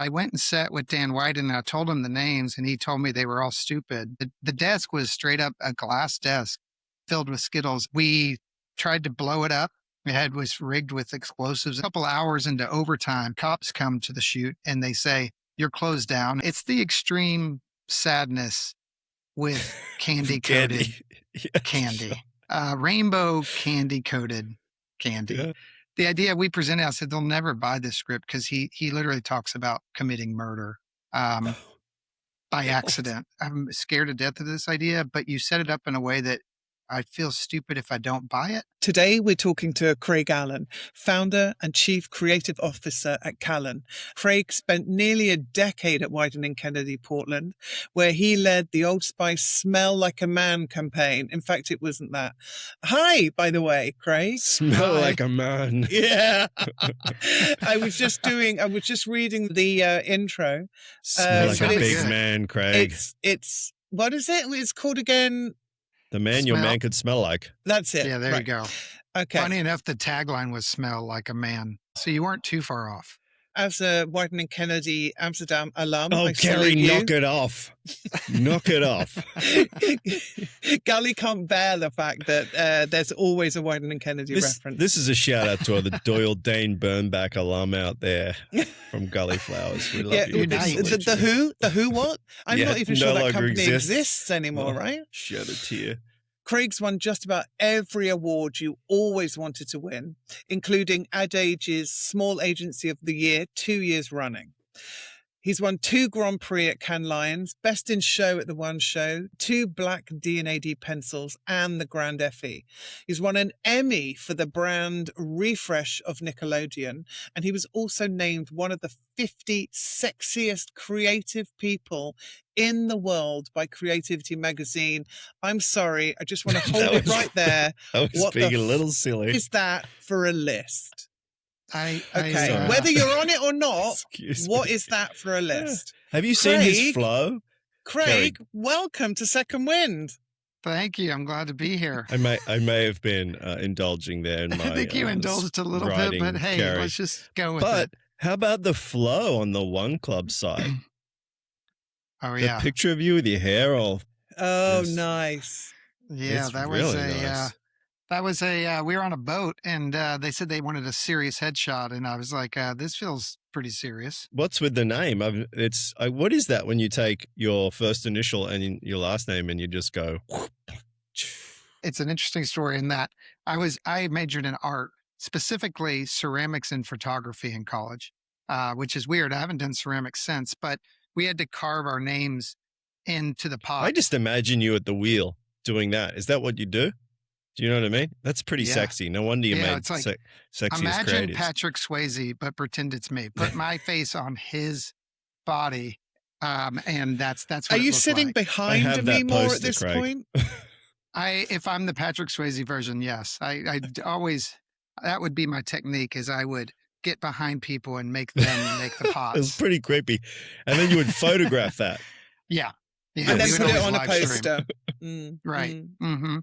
I went and sat with Dan Wieden and I told him the names and he told me they were all stupid. The desk was straight up a glass desk filled with Skittles. We tried to blow it up. It was rigged with explosives. A couple hours into overtime, cops come to the shoot and they say, "You're closed down." It's the extreme sadness with candy-coated candy. Rainbow candy-coated candy. Yeah. The idea we presented, I said, they'll never buy this script because he literally talks about committing murder by accident. I'm scared to death of this idea, but you set it up in a way that I feel stupid if I don't buy it. Today, we're talking to Craig Allen, founder and chief creative officer at CALLEN. Craig spent nearly a decade at Wieden+Kennedy Portland, where he led the Old Spice Smell Like a Man campaign. In fact, it wasn't that. Hi, by the way, Craig. Smell like a man. Yeah. I was just reading the intro. Smell like a big man, Craig. It's, what is it? It's called again? The man your man could smell like. That's it. Yeah, there you go. Okay. Funny enough, the tagline was "Smell like a man," so you weren't too far off. As a Wieden+Kennedy Amsterdam alum, oh, Gary, knock it off! Knock it off! Gully can't bear the fact that there's always a Wieden+Kennedy reference. This is a shout out to all the Doyle Dane Burnback alum out there from Gully Flowers. We love you. The Who what? I'm not even sure that company exists anymore, right? Shed a tear. Craig's won just about every award you always wanted to win, including Ad Age's Small Agency of the Year 2 years running. He's won 2 Grand Prix at Cannes Lions, Best in Show at the One Show, 2 Black D&AD pencils, and the Grand Effie. He's won an Emmy for the brand refresh of Nickelodeon, and he was also named one of the 50 sexiest creative people in the world by Creativity magazine. I'm sorry, I just want to hold it right there. I was being a little silly. Is that for a list? Okay. Whether you're on it or not, what is that for a list? Have you seen his flow? Craig, welcome to Second Wind. Thank you. I'm glad to be here. I may have been indulging there in my I think you indulged a little bit, but hey, let's just go with it. But how about the flow on the One Club side? Oh, yeah. The picture of you with your hair all... Oh, nice. Yeah, that was really nice. That was we were on a boat and they said they wanted a serious headshot. And I was like, this feels pretty serious. What's with the name? What is that when you take your first initial and your last name and you just go? It's an interesting story in that I majored in art, specifically ceramics and photography in college, which is weird. I haven't done ceramics since, but we had to carve our names into the pot. I just imagine you at the wheel doing that. Is that what you do? Do you know what I mean? That's pretty sexy. No wonder you made it's like, sexiest imagine creatives. Patrick Swayze, but pretend it's me. Put my face on his body, and that's what. Are you sitting behind me more at this point? If I'm the Patrick Swayze version, yes. I always, that would be my technique, is I would get behind people and make them make the pots. It was pretty creepy. And then you would photograph that. Yeah. And then put it on a poster. Right. Mm-hmm.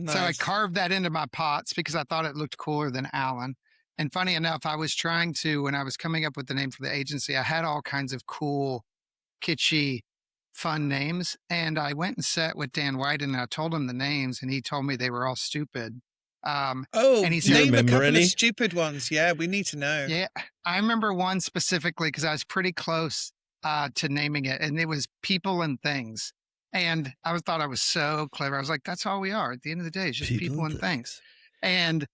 Nice. So I carved that into my pots because I thought it looked cooler than Allen. And funny enough, I was trying to, when I was coming up with the name for the agency, I had all kinds of cool, kitschy, fun names. And I went and sat with Dan Wieden and I told him the names and he told me they were all stupid. And he said, name a couple of stupid ones. Yeah, we need to know. Yeah, I remember one specifically because I was pretty close to naming it, and it was People and Things. And I thought I was so clever. I was like, "That's all we are. At the end of the day, it's just people and things." And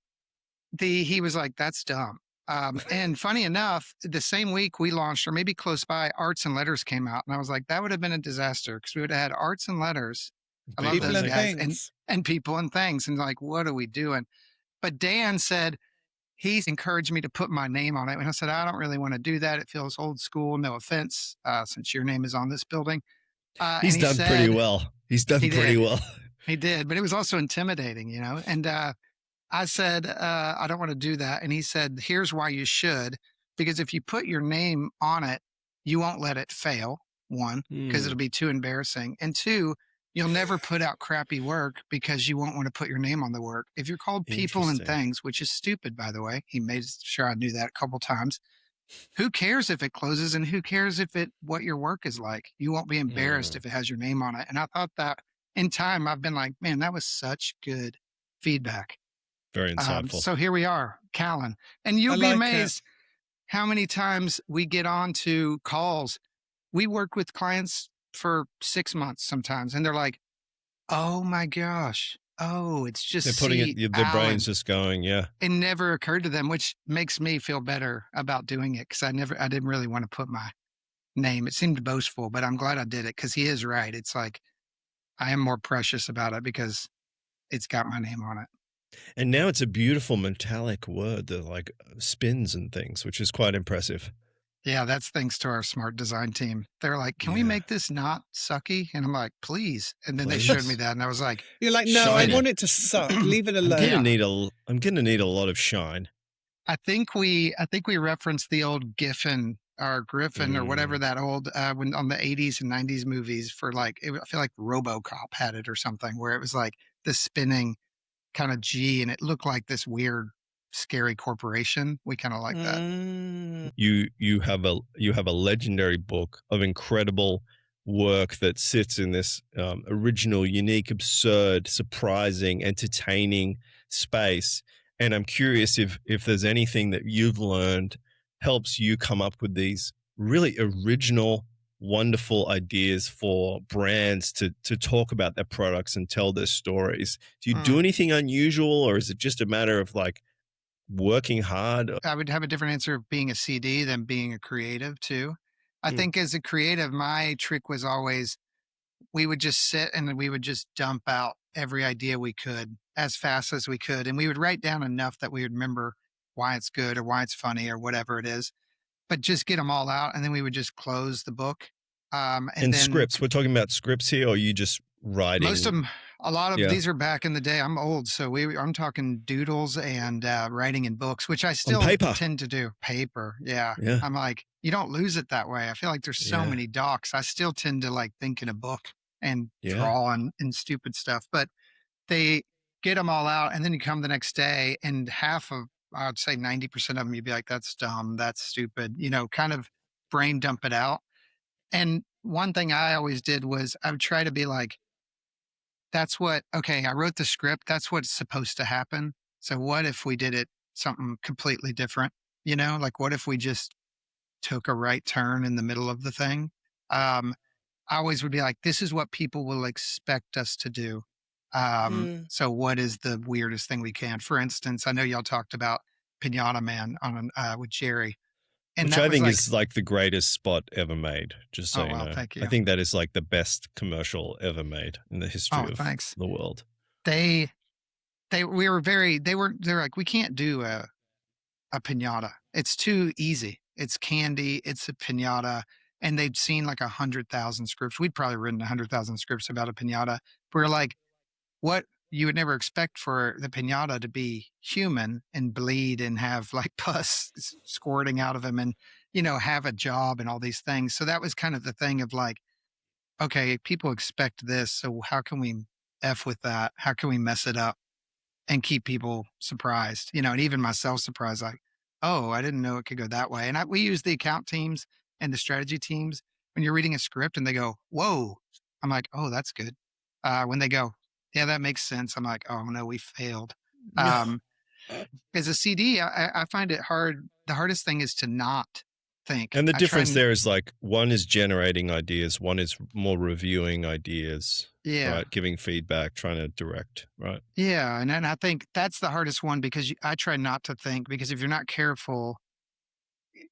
he was like, "That's dumb." And funny enough, the same week we launched, or maybe close by, Arts and Letters came out, and I was like, "That would have been a disaster because we would have had Arts and Letters." I love those guys, and People and Things, and like, what are we doing? But Dan said he encouraged me to put my name on it, and I said, I don't really want to do that. It feels old school. No offense, since your name is on this building. He's done pretty well. He's done pretty well. He did, but it was also intimidating, you know. And I said, I don't want to do that. And he said, here's why you should, because if you put your name on it, you won't let it fail. One, because it'll be too embarrassing, and two, you'll never put out crappy work because you won't want to put your name on the work. If you're called People and Things, which is stupid, by the way, he made sure I knew that a couple times. who cares if it closes and who cares if what your work is like? You won't be embarrassed if it has your name on it. And I thought that in time, I've been like, man, that was such good feedback. Very insightful. So here we are, CALLEN. And you'll be amazed how many times we get on to calls. We work with clients for 6 months sometimes, and they're like, oh my gosh. Oh, it's just they're putting it, their brain's just going, yeah. It never occurred to them, which makes me feel better about doing it because I didn't really want to put my name. It seemed boastful, but I'm glad I did it because he is right. It's like I am more precious about it because it's got my name on it. And now it's a beautiful metallic word that like spins and things, which is quite impressive. Yeah, that's thanks to our smart design team. They're like, can we make this not sucky? And I'm like, please. And then they showed me that, and I was like, you're like, no, I want it to suck. Leave it alone. I'm gonna need a lot of shine. I think we referenced the old Giffen or Griffin or whatever that old when on the 80s and 90s movies for like I feel like RoboCop had it or something where it was like the spinning kind of G and it looked like this weird scary corporation. We kind of like that. You have a legendary book of incredible work that sits in this original, unique, absurd, surprising, entertaining space. And I'm curious if there's anything that you've learned helps you come up with these really original, wonderful ideas for brands to talk about their products and tell their stories. Do you do anything unusual, or is it just a matter of like working hard? I would have a different answer of being a CD than being a creative too. I think as a creative, my trick was always we would just sit and we would just dump out every idea we could as fast as we could. And we would write down enough that we would remember why it's good or why it's funny or whatever it is, but just get them all out. And then we would just close the book. And then, scripts, we're talking about scripts here, or you just writing? Most of them, a lot of these are back in the day. I'm old, so I'm talking doodles and writing in books, which I still tend to do. Paper, yeah. I'm like, you don't lose it that way. I feel like there's so many docs. I still tend to like think in a book and draw and stupid stuff, but they get them all out, and then you come the next day, and I would say 90% of them, you'd be like, that's dumb, that's stupid, kind of brain dump it out. And one thing I always did was I would try to be like, I wrote the script. That's what's supposed to happen. So what if we did it something completely different? Like what if we just took a right turn in the middle of the thing? I always would be like, this is what people will expect us to do. So what is the weirdest thing we can? For instance, I know y'all talked about Pinata Man with Jerry. And which I think is like the greatest spot ever made, just so you know. Thank you. I think that is like the best commercial ever made in the history of the world. They're like, we can't do a pinata. It's too easy. It's candy. It's a pinata. And they'd seen like 100,000 scripts. We'd probably written 100,000 scripts about a pinata. We're like, what you would never expect for the pinata to be human and bleed and have like pus squirting out of him and, have a job and all these things. So that was kind of the thing of like, okay, people expect this. So how can we F with that? How can we mess it up and keep people surprised, and even myself surprised, like, oh, I didn't know it could go that way. And we use the account teams and the strategy teams when you're reading a script and they go, whoa, I'm like, oh, that's good. When they go, yeah, that makes sense. I'm like, oh no, we failed. As a CD, I find it hard. The hardest thing is to not think. And the difference there is like one is generating ideas, one is more reviewing ideas. Yeah. Right? Giving feedback, trying to direct, right? Yeah. And I think that's the hardest one because I try not to think, because if you're not careful,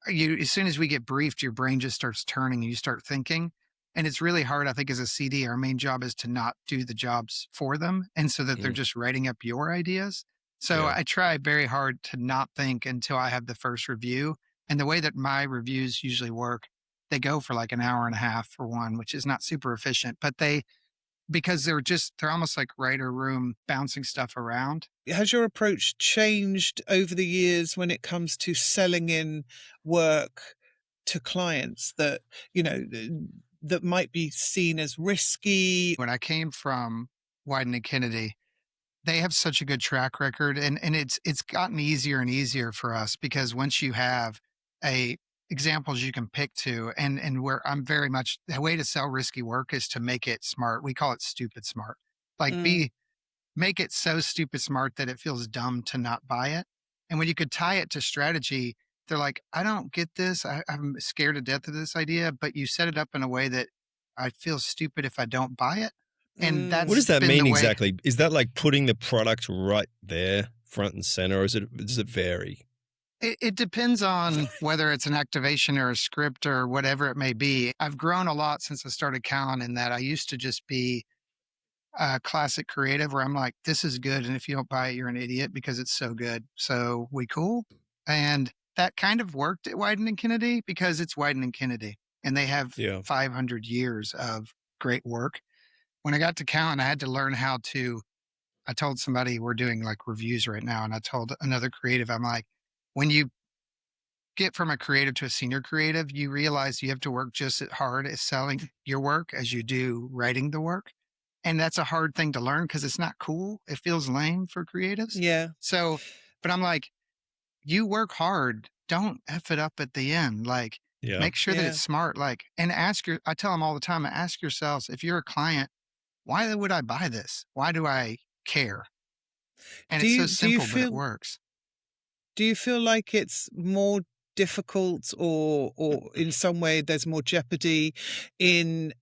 as soon as we get briefed, your brain just starts turning and you start thinking. And it's really hard, I think, as a CD, our main job is to not do the jobs for them. And so that they're just writing up your ideas. So I try very hard to not think until I have the first review. And the way that my reviews usually work, they go for like an hour and a half for one, which is not super efficient, but because they're almost like writer room bouncing stuff around. Has your approach changed over the years when it comes to selling in work to clients that, that might be seen as risky? When I came from Wieden+Kennedy, they have such a good track record, and it's gotten easier and easier for us because once you have a examples you can pick to, and where I'm very much the way to sell risky work is to make it smart. We call it stupid smart. Like Mm. make it so stupid smart that it feels dumb to not buy it. And when you could tie it to strategy, they're like, I don't get this. I'm scared to death of this idea, but you set it up in a way that I feel stupid if I don't buy it. And Mm. What that's does that been mean the way. exactly? Is that like putting the product right there, front and center, or does it vary? It depends on whether it's an activation or a script or whatever it may be. I've grown a lot since I started CALLEN in that I used to just be a classic creative where I'm like, this is good. And if you don't buy it, you're an idiot because it's so good. So we cool. And that kind of worked at Wieden+Kennedy because it's Wieden+Kennedy and they have Yeah. 500 years of great work. When I got to CALLEN, I had to learn how to, I told somebody we're doing like reviews right now. And I told another creative, I'm like, when you get from a creative to a senior creative, you realize you have to work just as hard at selling your work as you do writing the work. And that's a hard thing to learn because it's not cool. It feels lame for creatives. Yeah. So, but I'm like, you work hard. Don't F it up at the end. Like, Yeah. make sure that Yeah. it's smart. Like, and I tell them all the time, ask yourselves, if you're a client, why would I buy this? Why do I care? And Do it's you- so do you simple, but it feel- works. Do you feel like it's more difficult or in some way there's more jeopardy in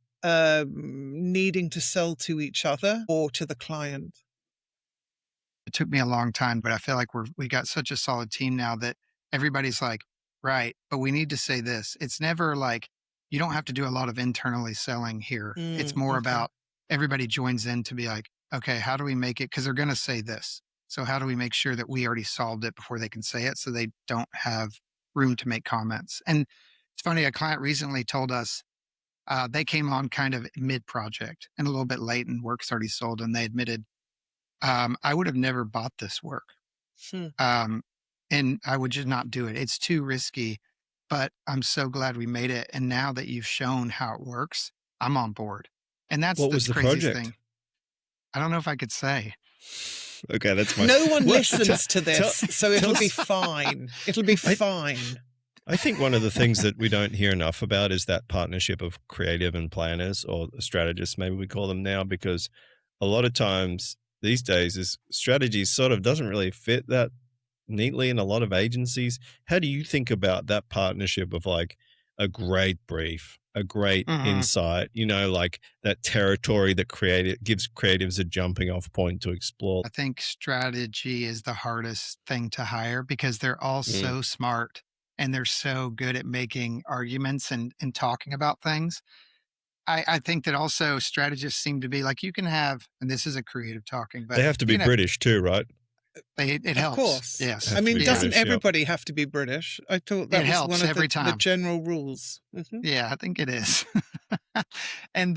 needing to sell to each other or to the client? It took me a long time, but I feel like we got such a solid team now that everybody's like, right, but we need to say this. It's never like, you don't have to do a lot of internally selling here. It's more Okay. about everybody joins in to be like, okay, how do we make it? Because they're going to say this. So how do we make sure that we already solved it before they can say it so they don't have room to make comments? And it's funny, a client recently told us they came on kind of mid-project and a little bit late and work's already sold. And they admitted, I would have never bought this work. Hmm. And I would just not do it. It's too risky, but I'm so glad we made it. And now that you've shown how it works, I'm on board. And that's What the was the craziest project? thing. I don't know if I could say. Okay, that's fine. No one What- listens to this, so it'll tell be us- fine. It'll be fine. I think one of the things that we don't hear enough about is that partnership of creative and planners, or strategists, maybe we call them now, because a lot of times these days is strategy sort of doesn't really fit that neatly in a lot of agencies. How do you think about that partnership of like a great brief, a great insight, like that territory that gives creatives a jumping off point to explore? I think strategy is the hardest thing to hire because they're all so smart and they're so good at making arguments and talking about things. I think that also strategists seem to be like, you can have, and this is a creative talking, but They have to be you can have- British too, right? it Of helps. course. Yes. Have I to mean, be doesn't British, yeah. everybody have to be British? I thought that It was helps one of every the time. general rules. Mhm. Yeah, I think it is. And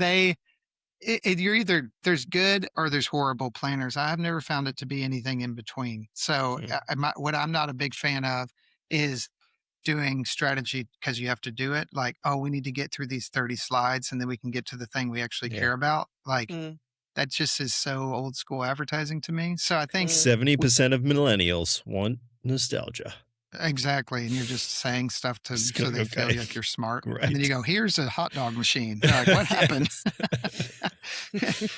you're either, there's good or there's horrible planners. I've never found it to be anything in between. So what I'm not a big fan of is doing strategy because you have to do it. Like, oh, we need to get through these 30 slides and then we can get to the thing we actually Yeah. care about. Like Mm. that just is so old school advertising to me. So I think 70% of millennials want nostalgia. exactly. And you're just saying stuff to Just so going, they feel okay. like you're smart. And Great. then you go, here's a hot dog machine. They're like, what happened?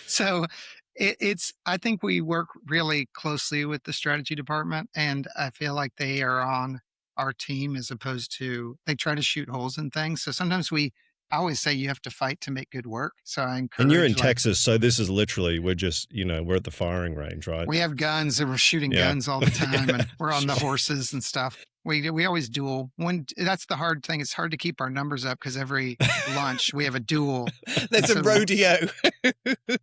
So I think we work really closely with the strategy department and I feel like they are on our team as opposed to, they try to shoot holes in things. So sometimes I always say you have to fight to make good work. So I encourage. And you're in like, Texas, so this is literally, we're just, we're at the firing range, right? we have guns and we're shooting Yeah. guns all the time Yeah. and we're on the horses and stuff. We always duel. That's the hard thing. It's hard to keep our numbers up because every lunch we have a duel. There's a So- rodeo.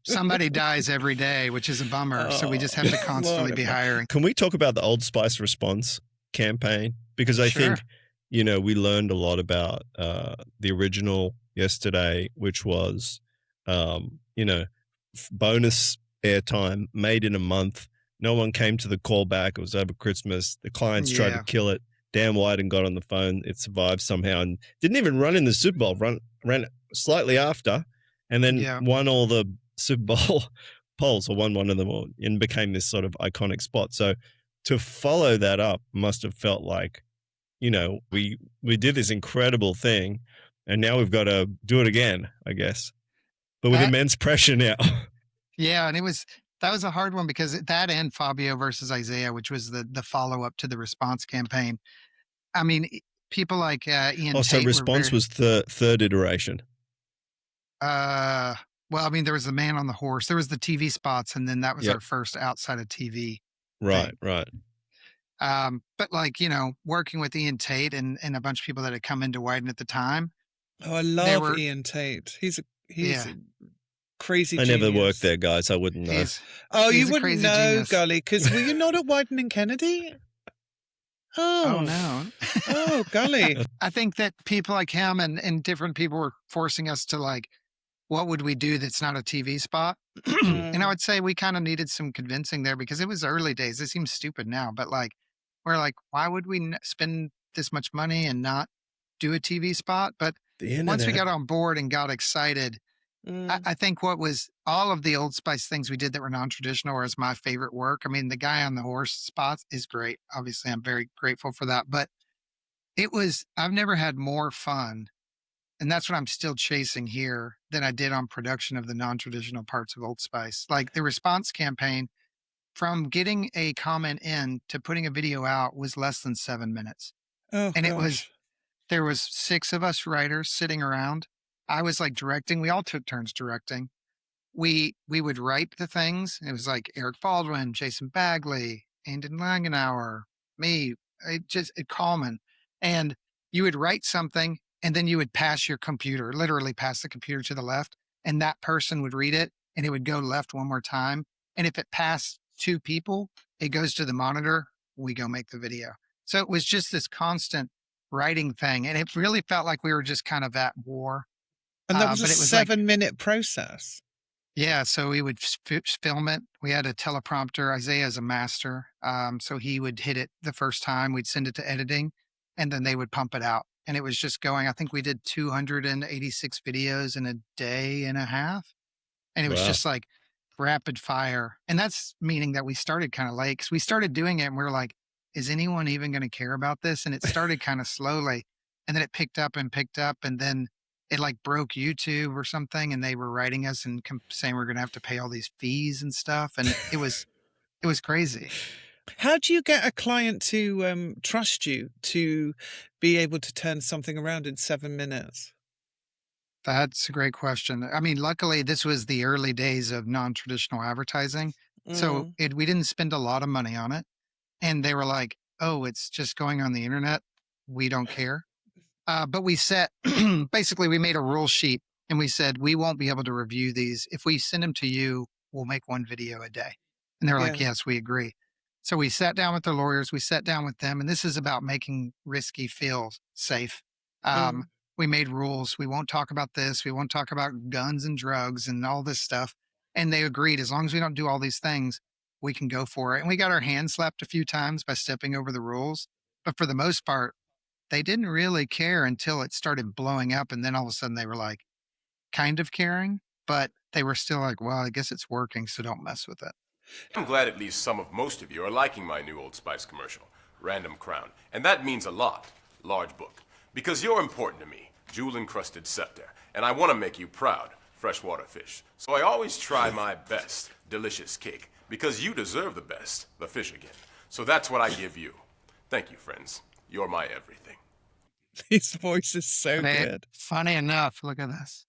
Somebody dies every day, which is a bummer. So we just have to Oh, constantly what be a- hiring. Can we talk about the Old Spice response campaign? Because I Sure. think, we learned a lot about the original yesterday, which was, bonus airtime made in a month. No one came to the callback. It was over Christmas. The clients tried to Yeah. kill it. Dan White got on the phone. It survived somehow and didn't even run in the Super Bowl. Ran slightly after, and then Yeah. won all the Super Bowl polls, or won one of them all, and became this sort of iconic spot. So to follow that up must have felt like, you know, we did this incredible thing, and now we've got to do it again, I guess, but with That- immense pressure now. Yeah, and that was a hard one because that and Fabio versus Isaiah, which was the follow up to the response campaign. I mean, people like Ian. Oh, so Tate response was the third iteration. Well, I mean, there was the man on the horse, there was the TV spots, and then that was Yep. our first outside of TV. Right, thing. right. But like, you know, working with Ian Tate and a bunch of people that had come into Wyden at the time. Oh, I love Ian Tate. He's Yeah. a crazy I genius. never worked there, guys. I wouldn't know. Oh, he's you a wouldn't crazy know, genius. Gully, because were you not at Wieden+Kennedy? Oh Oh, no. oh, Gully. I think that people like him and different people were forcing us to like, what would we do that's not a TV spot? And I would say we kind of needed some convincing there because it was early days. It seems stupid now, but like, we're like, why would we spend this much money and not do a TV spot? But once we got on board and got excited, I think what was all of the Old Spice things we did that were non-traditional is my favorite work. I mean, the guy on the horse spots is great. Obviously, I'm very grateful for that. But I've never had more fun. And that's what I'm still chasing here than I did on production of the non-traditional parts of Old Spice. Like the response campaign, from getting a comment in to putting a video out was less than 7 minutes. Oh, And gosh. there was 6 of us writers sitting around. I was like directing. We all took turns directing. We would write the things. It was like Eric Baldwin, Jason Bagley, Andon Langenauer, me, Coleman. And you would write something and then you would pass your computer, literally pass the computer to the left, and that person would read it and it would go left one more time. And if it passed 2 people, it goes to the monitor. We go make the video. So it was just this constant writing thing. And it really felt like we were just kind of at war. And that was a but it was like- 7-minute process. Yeah, so we would film it. We had a teleprompter. Isaiah is a master. So he would hit it the first time. We'd send it to editing, and then they would pump it out. And it was just going. I think we did 286 videos in a day and a half. And it was Wow. just like rapid fire. And that's meaning that we started kind of late because we started doing it and we were like, is anyone even going to care about this? And it started kind of slowly. And then it picked up. And then it like broke YouTube or something. And they were writing us and saying we're going to have to pay all these fees and stuff. And it was crazy. How do you get a client to trust you to be able to turn something around in 7 minutes? That's a great question. I mean, luckily, this was the early days of non-traditional advertising. So we didn't spend a lot of money on it. And they were like, oh, it's just going on the internet. We don't care. But we basically, we made a rule sheet and we said, we won't be able to review these. If we send them to you, we'll make 1 video a day. And they were like, yes, we agree. So we sat down with the lawyers, we sat down with them, and this is about making risky feel safe. We made rules. We won't talk about this. We won't talk about guns and drugs and all this stuff. And they agreed, as long as we don't do all these things, we can go for it. And we got our hands slapped a few times by stepping over the rules. But for the most part, they didn't really care until it started blowing up. And then all of a sudden they were like kind of caring, but they were still like, well, I guess it's working, so don't mess with it. I'm glad at least most of you are liking my new Old Spice commercial, Random Crown. And that means a lot, large book. Because you're important to me, jewel-encrusted scepter. And I want to make you proud, freshwater fish. So I always try my best, delicious cake. Because you deserve the best, the fish again. So that's what I give you. Thank you, friends. You're my everything. His voice is so good. Funny enough, look at this.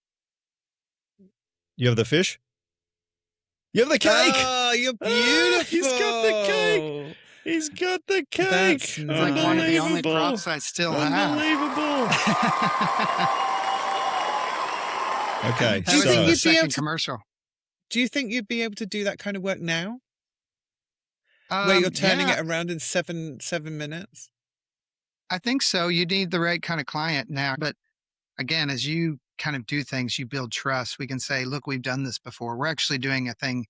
You have the fish? You have the cake! Oh, you're beautiful. He's got the cake! He's got the cake! That's It's like one of the only Unbelievable. props I still have. Unbelievable! Okay, That you was think in you'd the be second able to- commercial. Do you think you'd be able to do that kind of work now? Where you're turning yeah, it around in seven minutes? I think so. You need the right kind of client now. But again, as you kind of do things, you build trust. We can say, look, we've done this before. We're actually doing a thing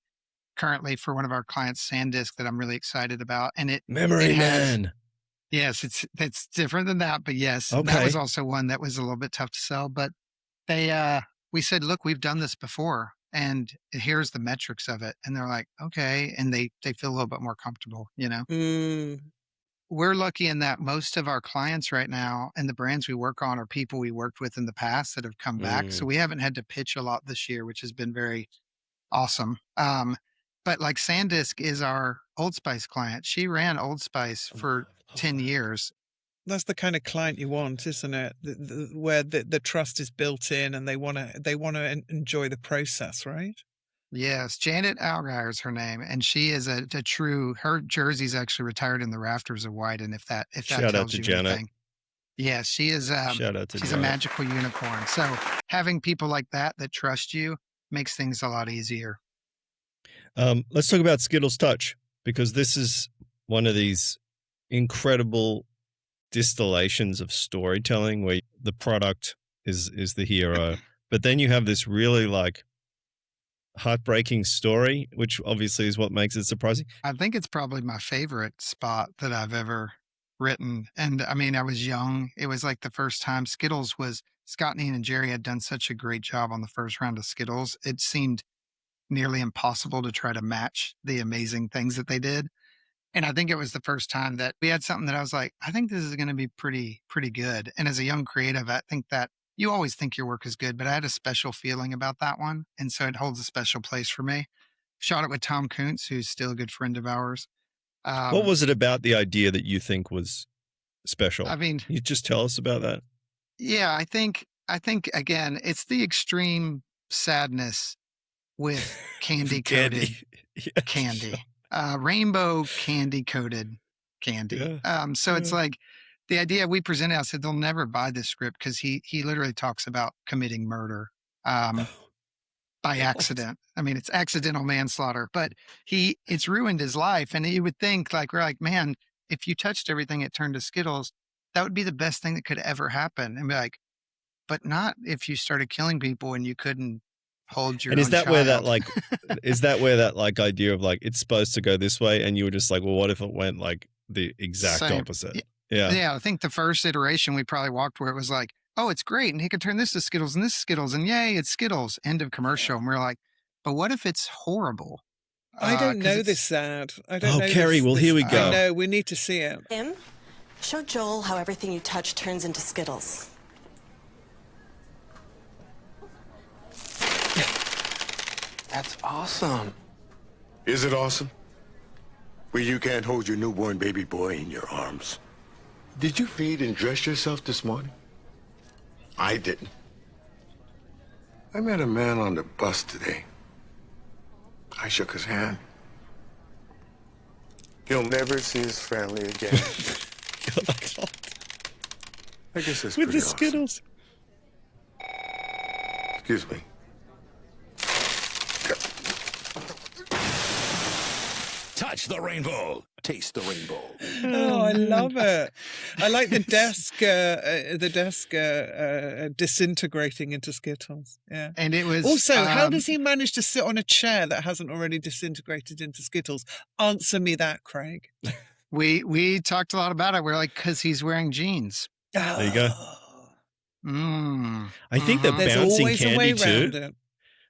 currently for one of our clients, SanDisk, that I'm really excited about. And Memory it has- Man. yes, it's different than that. But yes, Okay. that was also one that was a little bit tough to sell. But we said, look, we've done this before. And here's the metrics of it. And they're like, okay. And they feel a little bit more comfortable, you know? we're lucky in that most of our clients right now and the brands we work on are people we worked with in the past that have come back. So we haven't had to pitch a lot this year, which has been very awesome. But like Sandisk is our Old Spice client. She ran Old Spice for 10 years. That's the kind of client you want, isn't it? Where the trust is built in and they want to enjoy the process, right? Yes, Janet Algeier is her name, and she is a true. Her jersey's actually retired in the rafters of Wieden. If that Shout out tells to you Janet. anything. Yeah, she is. Shout out to She's a Janet. magical unicorn. So having people like that trust you makes things a lot easier. Let's talk about Skittles Touch, because this is one of these incredible distillations of storytelling where the product is the hero, but then you have this really like heartbreaking story, which obviously is what makes it surprising. I think it's probably my favorite spot that I've ever written. And I mean, I was young. It was like the first time Scott, Neen, and Jerry had done such a great job on the first round of Skittles. It seemed nearly impossible to try to match the amazing things that they did. And I think it was the first time that we had something that I was like, I think this is going to be pretty good. And as a young creative, I think that you always think your work is good, but I had a special feeling about that one. And so it holds a special place for me. Shot it with Tom Kuntz, who's still a good friend of ours. What was it about the idea that you think was special? I mean, you just tell us about that. Yeah, I think again, it's the extreme sadness with candy coated candy, rainbow candy coated candy. Yeah. So it's like the idea we presented. I said they'll never buy this script because he literally talks about committing murder by accident. I mean, it's accidental manslaughter, but it's ruined his life. And you would think we're like, man, if you touched everything, it turned to Skittles. That would be the best thing that could ever happen. And be like, but not if you started killing people and you couldn't hold your. And is own that child. where that idea of like it's supposed to go this way, and you were just like, well, what if it went like the exact Same. opposite? Yeah. I think the first iteration we probably walked where it was like, oh, it's great, and he could turn this to Skittles and this to Skittles, and yay, it's Skittles. End of commercial. And we're like, but what if it's horrible? I don't know this ad. I don't know. Kerry, well, here we go. I know, we need to see it. Tim, show Joel how everything you touch turns into Skittles. That's awesome. Is it awesome? Well, you can't hold your newborn baby boy in your arms. Did you feed and dress yourself this morning? I didn't. I met a man on the bus today. I shook his hand. He'll never see his family again. I guess that's With pretty the Skittles. awesome. Excuse me. Touch the rainbow. Taste the rainbow. Oh, I love it. I like the desk disintegrating into Skittles. Yeah. And it was Also, how does he manage to sit on a chair that hasn't already disintegrated into Skittles? Answer me that, Craig. We talked a lot about it. We're like, because he's wearing jeans. There you go. I think the There's bouncing always a way candy around too. it.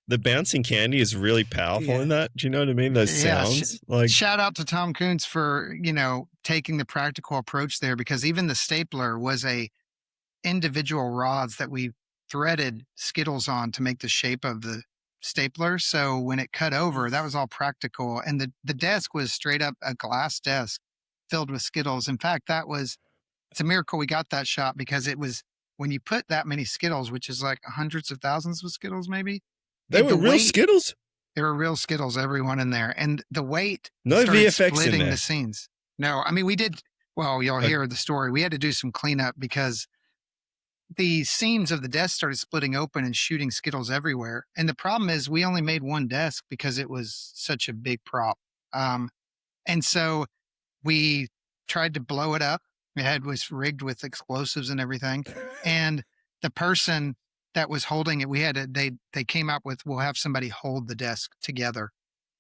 The bouncing candy is really powerful Yeah. in that. Do you know what I mean? Those Yeah, sounds. Like shout out to Tom Kuntz for, taking the practical approach there, because even the stapler was a individual rods that we threaded Skittles on to make the shape of the stapler. So when it cut over, that was all practical. And the desk was straight up a glass desk filled with Skittles. In fact, it's a miracle we got that shot, because it was when you put that many Skittles, which is like hundreds of thousands of Skittles, maybe. they were real Skittles. There were real Skittles, everyone in there. And the weight No started VFX in splitting there. the scenes. No, I mean, we did. Well, you'll hear the story. We had to do some cleanup because the seams of the desk started splitting open and shooting Skittles everywhere. And the problem is we only made one desk because it was such a big prop. And so we tried to blow it up. It was rigged with explosives and everything. And the person that was holding it, they came up with, we'll have somebody hold the desk together.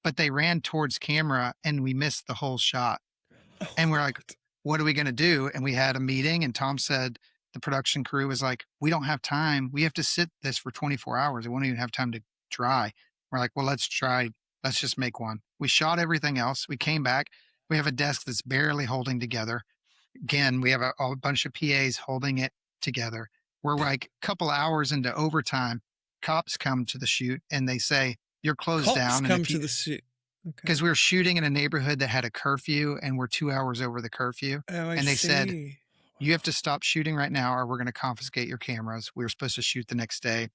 But they ran towards camera and we missed the whole shot. And we're like, what are we going to do? And we had a meeting, and Tom said, the production crew was like, we don't have time. We have to sit this for 24 hours. We won't even have time to dry. We're like, well, let's try. Let's just make one. We shot everything else. We came back. We have a desk that's barely holding together. Again, we have a bunch of PAs holding it together. We're like a couple hours into overtime. Cops come to the shoot and they say, you're closed Cops down. come to the shoot. Okay. Because we were shooting in a neighborhood that had a curfew and we're 2 hours over the curfew. Oh, I And they see. said, you have to stop shooting right now or we're going to confiscate your cameras. We were supposed to shoot the next day.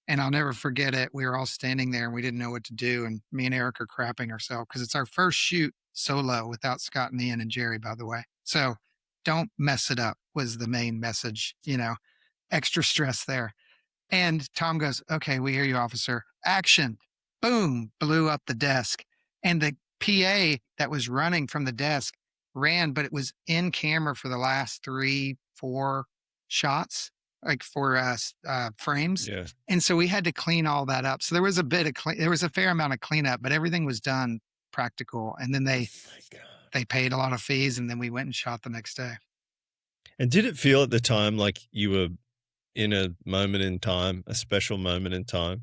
And I'll never forget it. We were all standing there and we didn't know what to do. And me and Eric are crapping ourselves because it's our first shoot solo without Scott and Ian and Jerry, by the way. So don't mess it up was the main message, extra stress there. And Tom goes, okay, we hear you, officer. Action. Boom, blew up the desk. And the PA that was running from the desk ran, but it was in camera for the last 3-4 shots, like for frames. Yeah. And so we had to clean all that up. So there was a fair amount of cleanup, but everything was done practical. And then they paid a lot of fees and then we went and shot the next day. And did it feel at the time like you were in a moment in time, a special moment in time,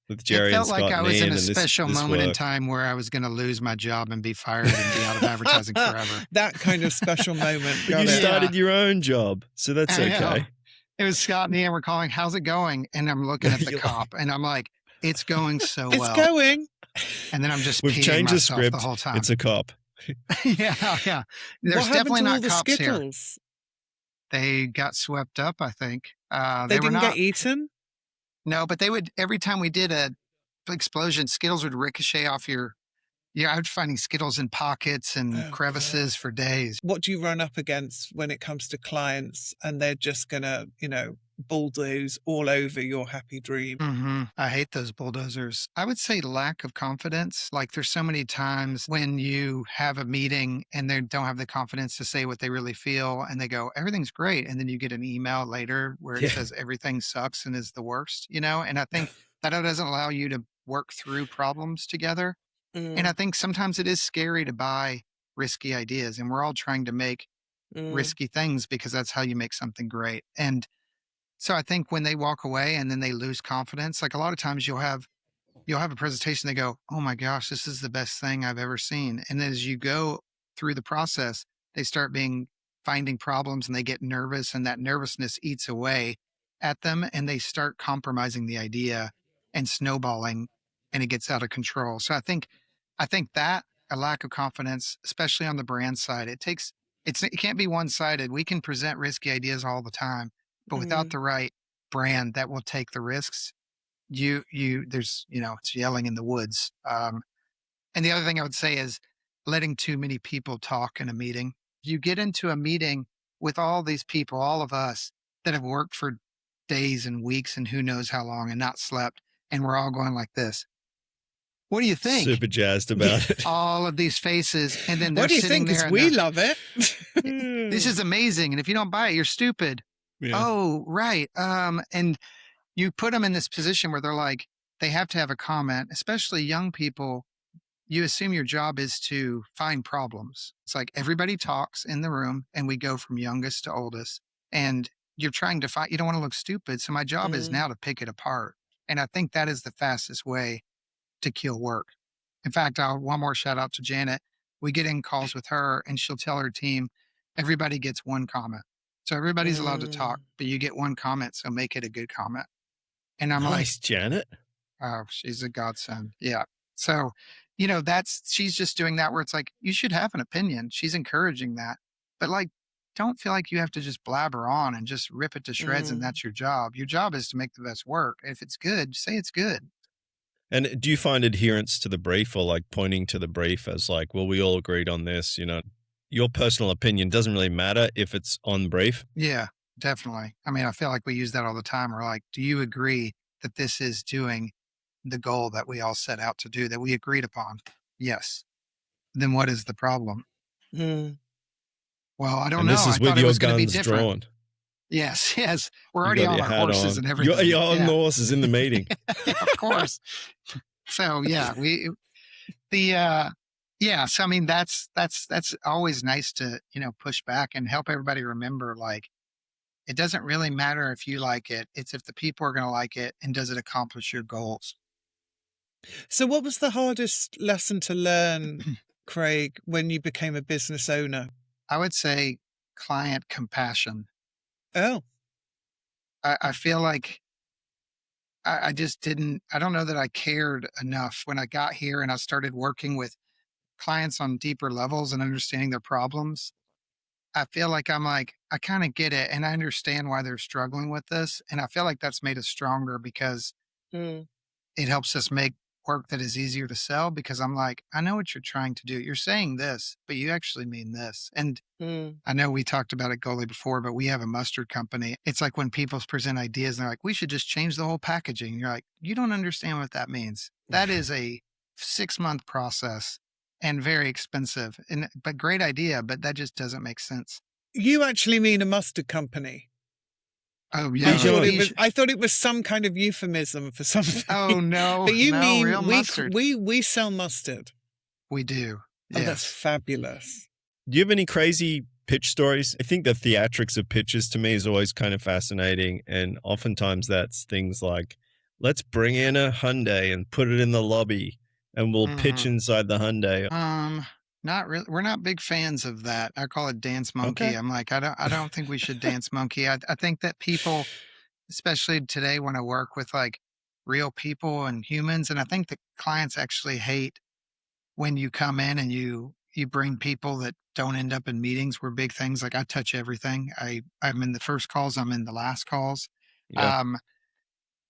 with Jerry it and felt Scott like I and was Ian in a and special this moment in work? time where I was going to lose my job and be fired and be out of advertising forever. That kind of special moment. But Got you it. started your own job, so that's I know. okay. It was Scott and Ian were calling, how's it going? And I'm looking at the You're cop and I'm like, it's going so It's well. going. And then I'm just We've peeing changed the myself script. the whole time. It's a cop. yeah. There's What happened definitely to all not the cops here. Skittles? They got swept up, I think. They were didn't not. get eaten? No, but they would, every time we did a explosion, Skittles would ricochet off I was finding Skittles in pockets and Oh, crevices for days. What do you run up against when it comes to clients and they're just going to, bulldoze all over your happy dream? I hate those bulldozers. I would say lack of confidence. Like there's so many times when you have a meeting and they don't have the confidence to say what they really feel and they go, everything's great. And then you get an email later where it Yeah. says everything sucks and is the worst, and I think that doesn't allow you to work through problems together. And I think sometimes it is scary to buy risky ideas and we're all trying to make risky things because that's how you make something great. And so I think when they walk away and then they lose confidence, like a lot of times you'll have a presentation, they go, oh my gosh, this is the best thing I've ever seen. And as you go through the process, they start finding problems and they get nervous and that nervousness eats away at them and they start compromising the idea and snowballing and it gets out of control. So I think that a lack of confidence, especially on the brand side, it can't be one-sided. We can present risky ideas all the time, but without the right brand that will take the risks, it's yelling in the woods. And the other thing I would say is letting too many people talk in a meeting. You get into a meeting with all these people, all of us that have worked for days and weeks and who knows how long and not slept. And we're all going like this. What do you think? Super jazzed about it. All of these faces. And then they're What do you sitting think? there. Because and we they're, love it. this is amazing. And if you don't buy it, you're stupid. Yeah. Oh, right. And you put them in this position where they're like, they have to have a comment, especially young people. You assume your job is to find problems. It's like everybody talks in the room and we go from youngest to oldest and you're trying to find, you don't want to look stupid. So my job is now to pick it apart. And I think that is the fastest way to kill work. In fact, one more shout out to Janet. We get in calls with her and she'll tell her team, everybody gets one comment. So everybody's allowed to talk, but you get one comment. So make it a good comment. And I'm Nice, Janet. oh, she's a godsend. Yeah. So, she's just doing that where it's like, you should have an opinion. She's encouraging that, but like, don't feel like you have to just blabber on and just rip it to shreds and that's your job. Your job is to make the best work. If it's good, say it's good. And do you find adherence to the brief or like pointing to the brief as like, well, we all agreed on this, your personal opinion doesn't really matter if it's on brief? Yeah, definitely. I mean, I feel like we use that all the time. We're like, do you agree that this is doing the goal that we all set out to do, that we agreed upon? Yes. Then what is the problem? Well, I don't And know. this is I with thought it your was going to be guns different. drawn. Yes. We're You already got on your our hat horses on. and everything. You're on the horses in the meeting. Of course. So yeah, so I mean that's always nice to, push back and help everybody remember, like, it doesn't really matter if you like it. It's if the people are going to like it and does it accomplish your goals. So what was the hardest lesson to learn, Craig, when you became a business owner? I would say client compassion. Oh, I feel like I just didn't, I don't know that I cared enough when I got here and I started working with clients on deeper levels and understanding their problems. I feel like I'm like, I kind of get it and I understand why they're struggling with this. And I feel like that's made us stronger because mm, it helps us make work that is easier to sell because I'm like, I know what you're trying to do. You're saying this, but you actually mean this. And mm. I know we talked about it, Goalie, before, but we have a mustard company. It's like when people present ideas and they're like, we should just change the whole packaging. You're like, you don't understand what that means. That is a 6-month process and very expensive. And but great idea, but that just doesn't make sense. You actually mean a mustard company? Oh I yeah. thought you it was. should- I thought it was some kind of euphemism for something. oh no. But you no, mean real mustard. we sell mustard? We do. Oh, that's Yes. fabulous. Do you have any crazy pitch stories? I think the theatrics of pitches to me is always kind of fascinating. And oftentimes that's things like, let's bring in a Hyundai and put it in the lobby and we'll pitch Mhm. inside the Hyundai. Not really. We're not big fans of that. I call it dance monkey. Okay. I'm like, I don't think we should dance monkey. I think that people, especially today, want to work with like real people and humans. And I think that clients actually hate when you come in and you bring people that don't end up in meetings where big things like I touch everything. I'm in the first calls, I'm in the last calls. Yeah.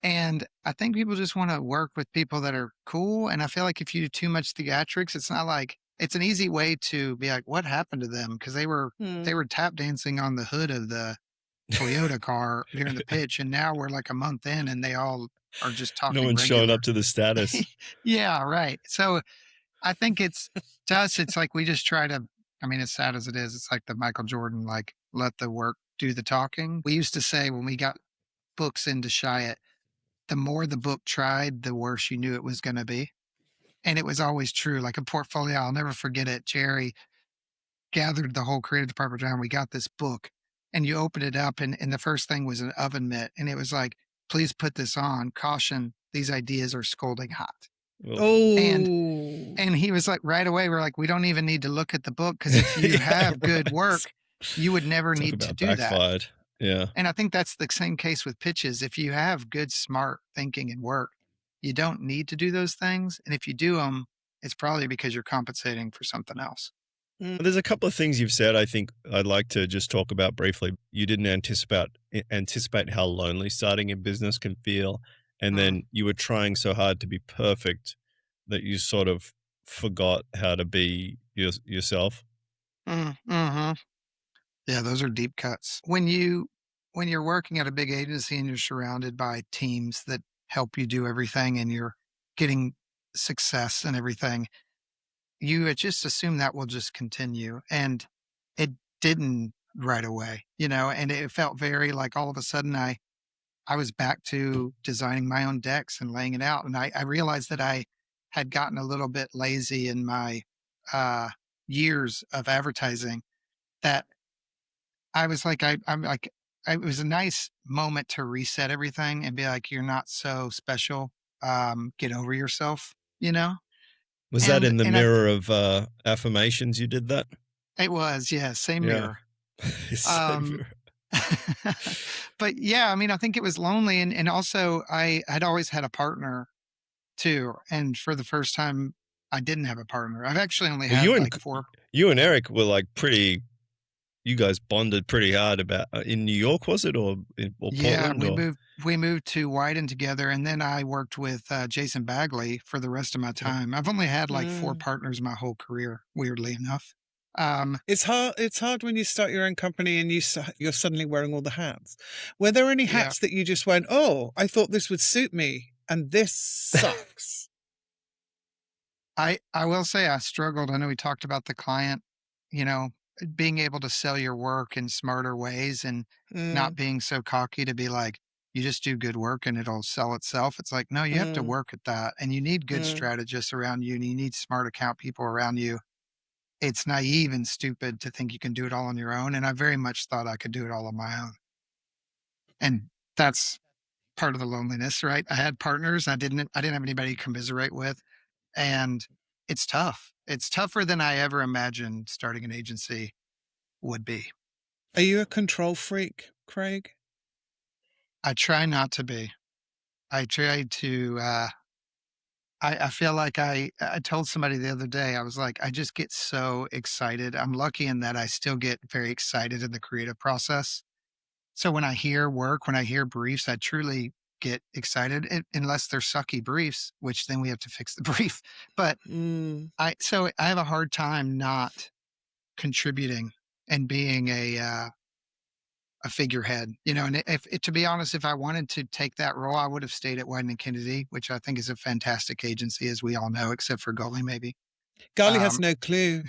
And I think people just want to work with people that are cool. And I feel like if you do too much theatrics, it's not like it's an easy way to be like, what happened to them? Because they were tap dancing on the hood of the Toyota car during the pitch, and now we're like a month in, and they all are just talking. No one's showing regular. up to the status. Yeah, right. So I think it's to us, it's like we just try to. I mean, as sad as it is, it's like the Michael Jordan, like let the work do the talking. We used to say when we got books into Chiat, the more the book tried, the worse you knew it was going to be. And it was always true. Like a portfolio, I'll never forget it. Jerry gathered the whole creative department around. We got this book and you open it up and the first thing was an oven mitt. And it was like, please put this on. Caution, these ideas are scalding hot. Oh, And he was like, right away, we're like, we don't even need to look at the book because if you Yeah, have good right. work, you would never Talk need to about do that. backfired. Yeah. And I think that's the same case with pitches. If you have good, smart thinking and work, you don't need to do those things. And if you do them, it's probably because you're compensating for something else. There's a couple of things you've said I think I'd like to just talk about briefly. You didn't anticipate how lonely starting a business can feel. And then you were trying so hard to be perfect that you sort of forgot how to be yourself. Mm-hmm. Yeah, those are deep cuts. When you're working at a big agency and you're surrounded by teams that help you do everything and you're getting success and everything, you just assume that will just continue. And it didn't right away, and it felt very like all of a sudden I was back to designing my own decks and laying it out. And I realized that I had gotten a little bit lazy in my years of advertising, that I was like, I'm like, it was a nice moment to reset everything and be like, you're not so special. Get over yourself, Was that in the I- mirror of affirmations you did that? It was, yeah, same Yeah. mirror. Same mirror. But yeah, I mean, I think it was lonely. And also I had always had a partner too. And for the first time, I didn't have a partner. I've actually only Well, had you and- like 4. You and Eric were like you guys bonded pretty hard about in New York, was it, or Yeah, Portland? we moved to Wieden together, and then I worked with Jason Bagley for the rest of my time. I've only had like 4 partners my whole career, weirdly enough. it's hard. It's hard when you start your own company and you're suddenly wearing all the hats. Were there any Yeah. hats that you just went, "Oh, I thought this would suit me, and this sucks"? I will say I struggled. I know we talked about the client, being able to sell your work in smarter ways and not being so cocky to be like, you just do good work and it'll sell itself. It's like, no, you have to work at that. And you need good strategists around you and you need smart account people around you. It's naive and stupid to think you can do it all on your own. And I very much thought I could do it all on my own. And that's part of the loneliness, right? I had partners. I didn't have anybody to commiserate with. And it's tough. It's tougher than I ever imagined starting an agency would be. Are you a control freak, Craig? I try not to be. I try to, I feel like I told somebody the other day, I was like, I just get so excited. I'm lucky in that I still get very excited in the creative process. So when I hear work, when I hear briefs, I truly get excited, unless they're sucky briefs, which then we have to fix the brief. But Mm. so I have a hard time not contributing and being a figurehead, and to be honest, if I wanted to take that role, I would have stayed at Wieden+Kennedy, which I think is a fantastic agency, as we all know, except for Gully, maybe. Gully has no clue.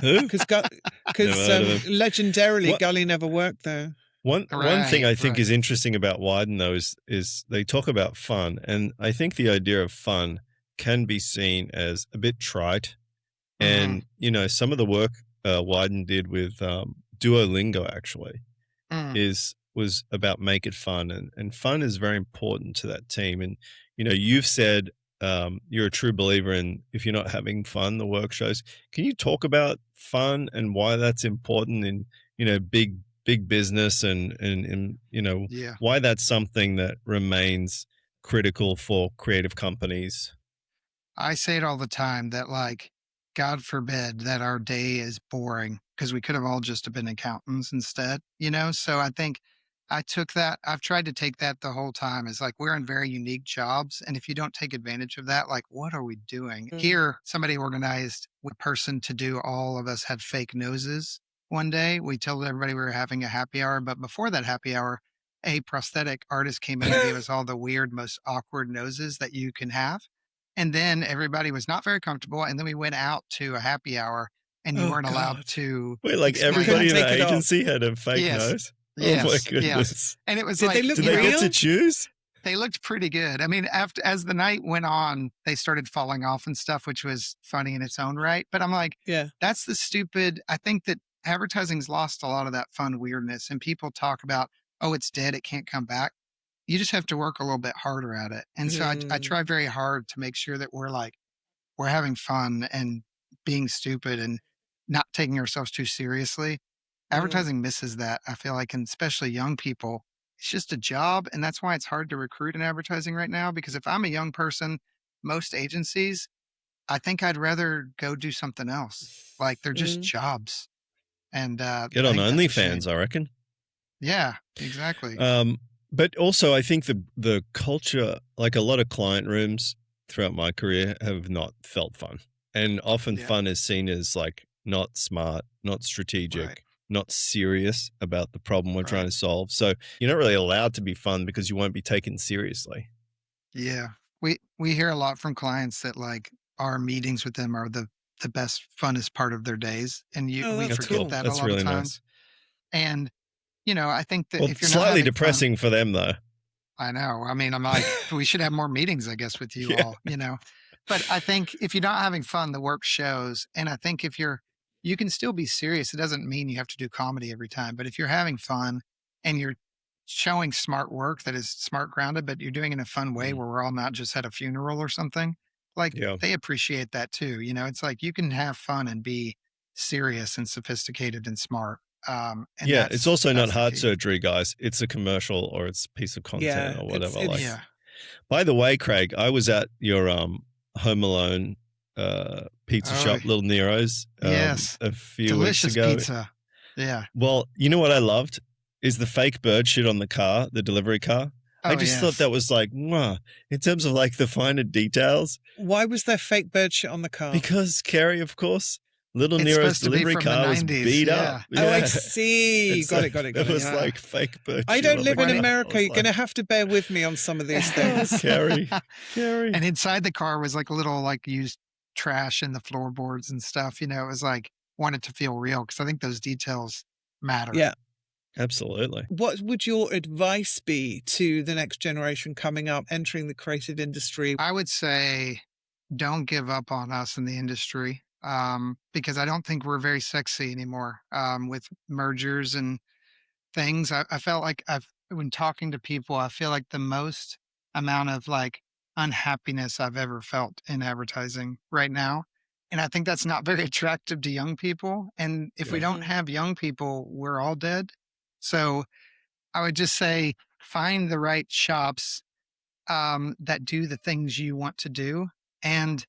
Who? Because Never heard of him. legendarily, What- Gully never worked there. One thing I think Right. is interesting about Wieden, though, is they talk about fun, and I think the idea of fun can be seen as a bit trite. And some of the work Wieden did with Duolingo actually was about make it fun, and fun is very important to that team. And you've said you're a true believer in, if you're not having fun, the work shows. Can you talk about fun and why that's important in big business and Yeah. why that's something that remains critical for creative companies? I say it all the time that, like, God forbid that our day is boring, because we could have all just have been accountants instead, So I think I've tried to take that the whole time, is like, we're in very unique jobs. And if you don't take advantage of that, like, what are we doing? Here, somebody organized a person to do, all of us had fake noses one day. We told everybody we were having a happy hour, but before that happy hour, a prosthetic artist came in and gave us all the weird, most awkward noses that you can have. And then everybody was not very comfortable. And then we went out to a happy hour, and you Oh, weren't allowed God. to. Wait, like explain- everybody in Couldn't the take it off. agency had a fake Yes. nose? Yes, Oh my yes. goodness. And it was Did like, they look Did you they know, get to real? choose? they looked pretty good. I mean, as the night went on, they started falling off and stuff, which was funny in its own right. But I'm like, Yeah. that's the stupid. I think that advertising's lost a lot of that fun weirdness, and people talk about, oh, it's dead, it can't come back. You just have to work a little bit harder at it. And so I try very hard to make sure that we're having fun and being stupid and not taking ourselves too seriously. Advertising misses that, I feel like, and especially young people. It's just a job, and that's why it's hard to recruit in advertising right now, because if I'm a young person, most agencies, I think I'd rather go do something else. Like, they're just jobs. And Get I on think that's a shame. OnlyFans, I reckon. Yeah, exactly. But also, I think the culture, like a lot of client rooms throughout my career, have not felt fun. And often fun is seen as like not smart, not strategic, Right. not serious about the problem we're trying to solve. So you're not really allowed to be fun because you won't be taken seriously. Yeah. We hear a lot from clients that, like, our meetings with them are the best, funnest part of their days. And we that's forget cool. that That's a lot really of times. nice. And, I think that Well, if you're not slightly having depressing for them, though. I know. I mean, I'm like, we should have more meetings, I guess, with you all, But I think if you're not having fun, the work shows. And I think if you can still be serious. It doesn't mean you have to do comedy every time. But if you're having fun and you're showing smart work that is smart grounded, but you're doing it in a fun way where we're all not just at a funeral or something, like, they appreciate that too. It's like you can have fun and be serious and sophisticated and smart. And It's also not that's the heart key. surgery, guys. It's a commercial or it's a piece of content Yeah, or whatever. it's- Like, Yeah. by the way, Craig, I was at your Home Alone pizza Oh, shop, Little Nero's, yes. a few Delicious weeks ago. pizza. Yeah. Well, you know what I loved is the fake bird shit on the car, the delivery car. I just thought that was like, mwah, in terms of like the finer details. Why was there fake bird shit on the car? Because Carrie, of course, Little It's Nero's supposed to be delivery from the car was 90s, beat yeah. up. Oh, I see. It's Got like- it. It was yeah. like fake bird I shit don't on live the in car. I America. was You're going to have to bear with me on some of these things. like, Carrie. And inside the car was like a little, like, used trash in the floorboards and stuff. It was like, wanted to feel real, because I think those details matter. Yeah. Absolutely. What would your advice be to the next generation coming up, entering the creative industry? I would say, don't give up on us in the industry, because I don't think we're very sexy anymore, with mergers and things. I felt like when talking to people, I feel like the most amount of, like, unhappiness I've ever felt in advertising right now And I think that's not very attractive to young people. And if we don't have young people, we're all dead. So I would just say find the right shops that do the things you want to do. And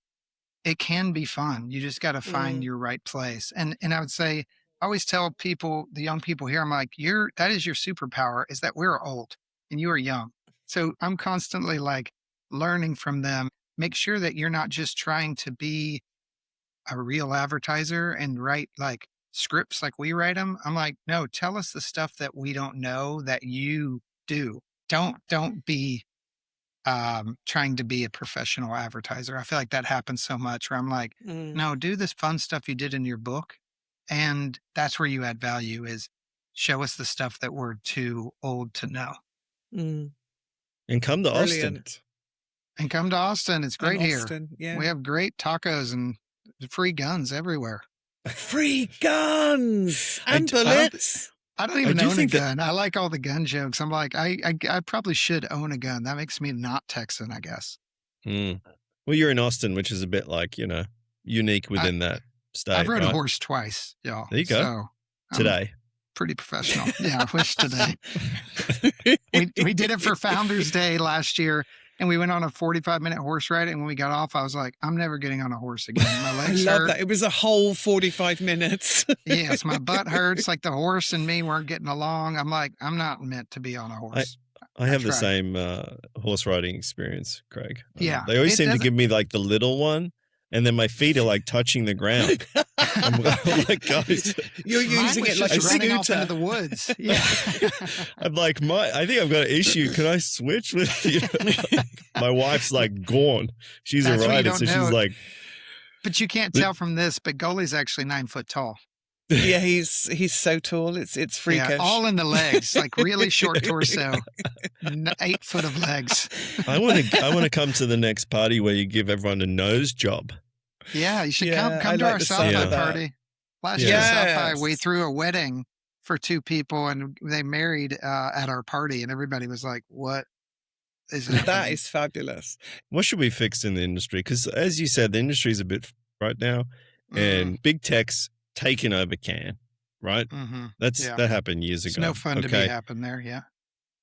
it can be fun. You just got to find your right place. And I would say, I always tell people, the young people here, I'm like, that is your superpower, is that we're old and you are young. So I'm constantly like learning from them. Make sure that you're not just trying to be a real advertiser and write like scripts like we write them. I'm like, no, tell us the stuff that we don't know that you do. Don't be trying to be a professional advertiser. I feel like that happens so much where I'm like, no, do this fun stuff you did in your book. And that's where you add value, is show us the stuff that we're too old to know. And come to Austin. And come to Austin. It's great here. Yeah. We have great tacos and free guns everywhere. Free guns and bullets. I don't even own a gun. I like all the gun jokes. I'm like, I probably should own a gun. That makes me not Texan, I guess. Well, you're in Austin, which is a bit like, unique within that state. I rode a horse twice, y'all. There you go. So today. Pretty professional. Yeah, I wish today. we did it for Founders Day last year. And we went on a 45-minute horse ride. And when we got off, I was like, I'm never getting on a horse again. My legs I love hurt. that. It was a whole 45 minutes. Yes, my butt hurts. Like the horse and me weren't getting along. I'm like, I'm not meant to be on a horse. I have the same horse riding experience, Craig. Yeah. They always seem to give me like the little one. And then my feet are like touching the ground. I'm like, guys, you're using it like a running off scooter. into the woods. Yeah. I'm like, I think I've got an issue. Can I switch with you? My wife's like gone. She's That's a what you rider, don't so know. she's like. But you can't tell from this, but Goalie's actually 9 foot tall. Yeah, he's so tall. It's freakish. Yeah, all in the legs, like really short torso, 8 foot of legs. I want to come to the next party where you give everyone a nose job. Yeah, you should Yeah, come I to like our the South sound by of that. party. Last year at South by, Yes. we threw a wedding for 2 people, and they married at our party, and everybody was like, "What is happening?" That is fabulous. What should we fix in the industry? Because as you said, the industry's a bit right now, and big tech's taken over Can, right? That happened years ago. It's no fun to be happen there. Yeah.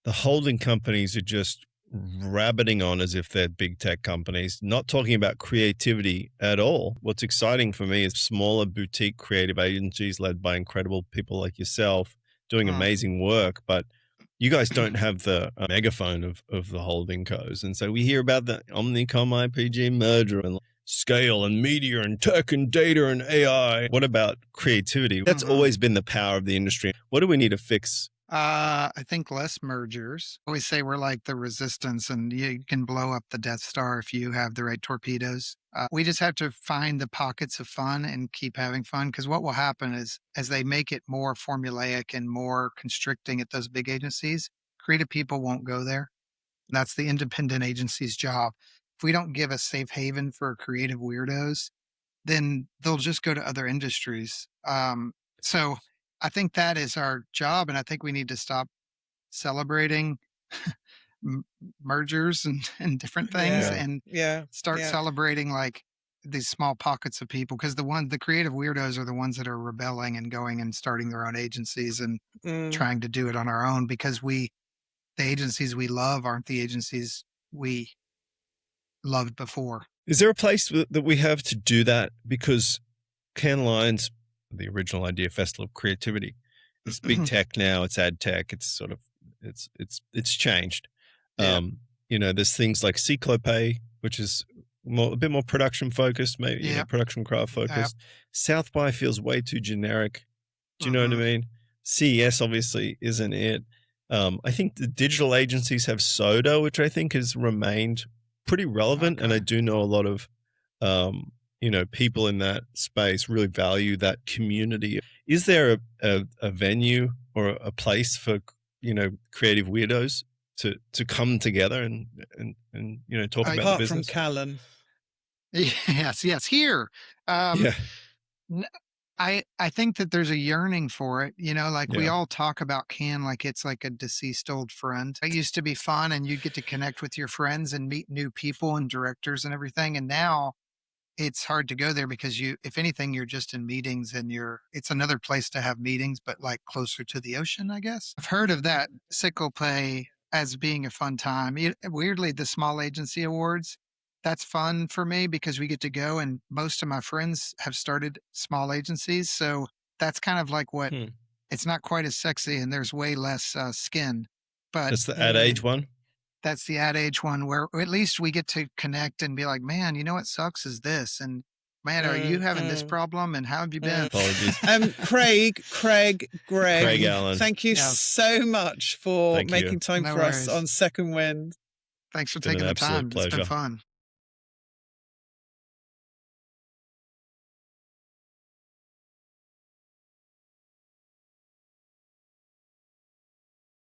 The holding companies are just rabbiting on as if they're big tech companies, not talking about creativity at all. What's exciting for me is smaller boutique creative agencies led by incredible people like yourself doing amazing work, but you guys don't have the megaphone of the holding co's. And so we hear about the Omnicom IPG merger and scale and media and tech and data and AI. What about creativity? That's always been the power of the industry. What do we need to fix? I think less mergers. I always say we're like the resistance, and you can blow up the Death Star if you have the right torpedoes. We just have to find the pockets of fun and keep having fun, because what will happen is, as they make it more formulaic and more constricting at those big agencies, creative people won't go there. That's the independent agency's job. If we don't give a safe haven for creative weirdos, then they'll just go to other industries. So I think that is our job, and I think we need to stop celebrating mergers and different things, and start celebrating like these small pockets of people, because the creative weirdos are the ones that are rebelling and going and starting their own agencies and trying to do it on our own, because the agencies we love aren't the agencies we loved before. Is there a place that we have to do that? Because Cannes Lions, the original idea festival of creativity, it's big tech now, it's ad tech, it's sort of it's changed. There's things like Cyclope, which is a bit more production focused, maybe production craft focused. South by feels way too generic. Do you know what I mean? CES obviously isn't it. I think the digital agencies have Soda, which I think has remained pretty relevant, and I do know a lot of people in that space really value that community. Is there a venue or a place for creative weirdos to come together and talk about the business? Apart from Callen. Yes, here. I think that there's a yearning for it. We all talk about Cannes like it's like a deceased old friend. It used to be fun, and you get to connect with your friends and meet new people and directors and everything. And now it's hard to go there because if anything, you're just in meetings and it's another place to have meetings, but like closer to the ocean, I guess. I've heard of that sickle play as being a fun time. Weirdly, the small agency awards, that's fun for me because we get to go, and most of my friends have started small agencies. So that's kind of like what it's not quite as sexy and there's way less skin, but That's the ad age one. That's the ad age one where at least we get to connect and be like, man, you know what sucks is this. And man, are you having this problem? And how have you been? Apologies. Greg Allen. thank you so much for making time No for us worries. on Second Wind. Thanks for Been taking an the absolute time. It's pleasure. been fun.